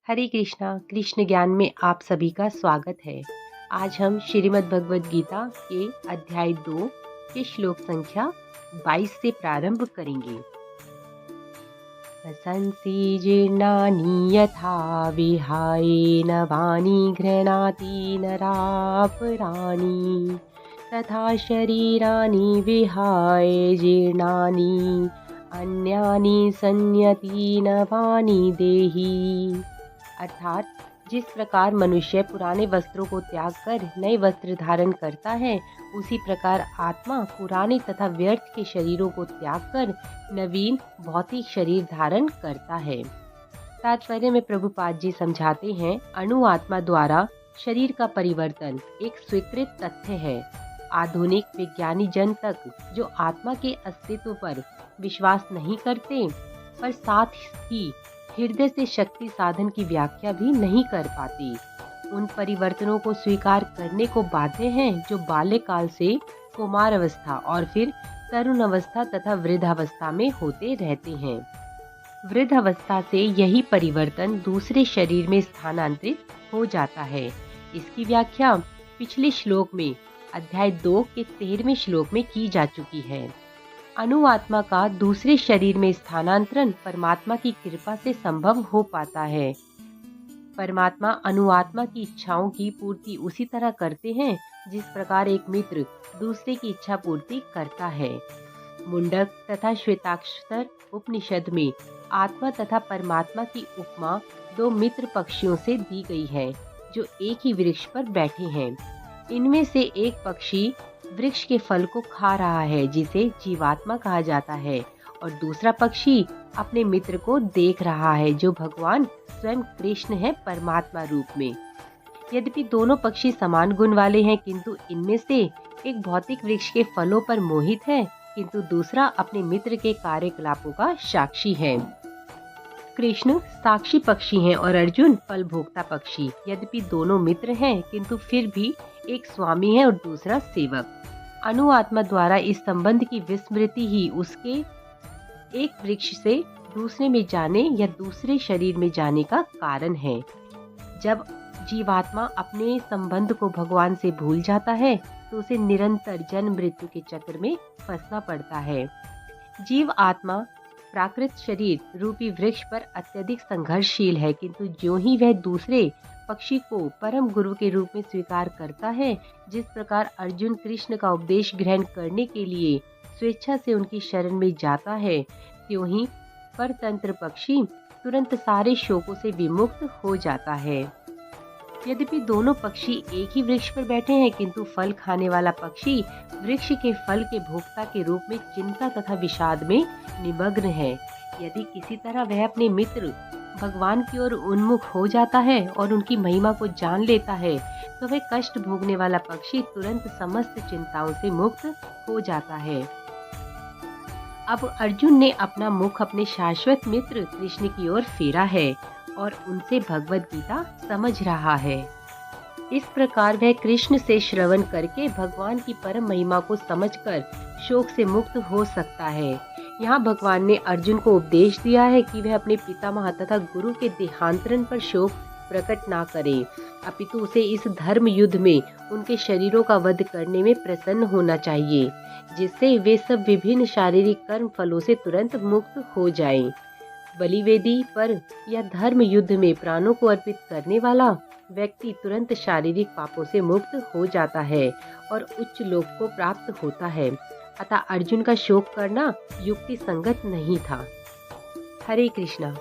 हरे कृष्णा। कृष्ण ज्ञान में आप सभी का स्वागत है। आज हम श्रीमद् भगवद गीता के अध्याय 2 के श्लोक संख्या 22 से प्रारंभ करेंगे। वसंसि जीर्णानि यथा विहाय नवानि गृह्णाति नरापराणि तथा शरीराणि विहाय जीर्णानि अन्यानि संयति नवानि देहि। अर्थात जिस प्रकार मनुष्य पुराने वस्त्रों को त्याग कर नए वस्त्र धारण करता है, उसी प्रकार आत्मा पुराने तथा व्यर्थ के शरीरों को त्याग कर नवीन भौतिक शरीर धारण करता है। तात्पर्य में प्रभुपाद जी समझाते हैं, अणु आत्मा द्वारा शरीर का परिवर्तन एक स्वीकृत तथ्य है। आधुनिक विज्ञानी जन तक जो आत्मा के अस्तित्व पर विश्वास नहीं करते, पर साथ ही हृदय से शक्ति साधन की व्याख्या भी नहीं कर पाती, उन परिवर्तनों को स्वीकार करने को बाध्य हैं जो बाल्यकाल से कुमार अवस्था और फिर तरुण अवस्था तथा वृद्धावस्था में होते रहते हैं। वृद्धावस्था से यही परिवर्तन दूसरे शरीर में स्थानांतरित हो जाता है। इसकी व्याख्या पिछले श्लोक में अध्याय 2 के 13वें श्लोक में की जा चुकी है। अणु आत्मा का दूसरे शरीर में स्थानांतरण परमात्मा की कृपा से संभव हो पाता है। परमात्मा अणुआत्मा की इच्छाओं की पूर्ति उसी तरह करते हैं जिस प्रकार एक मित्र दूसरे की इच्छा पूर्ति करता है। मुंडक तथा श्वेताक्षर उपनिषद में आत्मा तथा परमात्मा की उपमा दो मित्र पक्षियों से दी गई है जो एक ही वृक्ष पर बैठे हैं। इनमें से एक पक्षी वृक्ष के फल को खा रहा है जिसे जीवात्मा कहा जाता है, और दूसरा पक्षी अपने मित्र को देख रहा है जो भगवान स्वयं कृष्ण है परमात्मा रूप में। यद्यपि दोनों पक्षी समान गुण वाले हैं, किंतु इनमें से एक भौतिक वृक्ष के फलों पर मोहित है, किंतु दूसरा अपने मित्र के कार्यकलापों का साक्षी है। कृष्ण साक्षी पक्षी हैं और अर्जुन फल भोक्ता पक्षी। यद्यपि दोनों मित्र हैं, किंतु फिर भी एक स्वामी है और दूसरा सेवक। अणु आत्मा द्वारा इस संबंध की विस्मृति ही उसके एक वृक्ष से दूसरे में जाने या दूसरे शरीर में जाने का कारण है। जब जीवात्मा अपने संबंध को भगवान से भूल जाता है तो उसे निरंतर जन्म मृत्यु के चक्र में फंसना पड़ता है। जीव आत्मा प्राकृत शरीर रूपी वृक्ष पर अत्यधिक संघर्षशील है, किंतु ज्यों ही वह दूसरे पक्षी को परम गुरु के रूप में स्वीकार करता है, जिस प्रकार अर्जुन कृष्ण का उपदेश ग्रहण करने के लिए स्वेच्छा से उनकी शरण में जाता है, त्यों ही परतंत्र पक्षी तुरंत सारे शोकों से विमुक्त हो जाता है। यद्यपि दोनों पक्षी एक ही वृक्ष पर बैठे हैं, किंतु फल खाने वाला पक्षी वृक्ष के फल के भोक्ता के रूप में चिंता तथा विषाद में निमग्न है। यदि किसी तरह वह अपने मित्र भगवान की ओर उन्मुख हो जाता है और उनकी महिमा को जान लेता है, तो वह कष्ट भोगने वाला पक्षी तुरंत समस्त चिंताओं से मुक्त हो जाता है। अब अर्जुन ने अपना मुख अपने शाश्वत मित्र कृष्ण की ओर फेरा है और उनसे भगवद गीता समझ रहा है। इस प्रकार वह कृष्ण से श्रवण करके भगवान की परम महिमा को समझकर शोक से मुक्त हो सकता है। यहाँ भगवान ने अर्जुन को उपदेश दिया है कि वह अपने पितामह तथा गुरु के देहांतरण पर शोक प्रकट ना करे, अपितु उसे इस धर्म युद्ध में उनके शरीरों का वध करने में प्रसन्न होना चाहिए, जिससे वे सब विभिन्न शारीरिक कर्म फलों से तुरंत मुक्त हो जाएं। बलिवेदी पर या धर्म युद्ध में प्राणों को अर्पित करने वाला व्यक्ति तुरंत शारीरिक पापों से मुक्त हो जाता है और उच्च लोक को प्राप्त होता है। अतः अर्जुन का शोक करना युक्ति संगत नहीं था। हरे कृष्णा।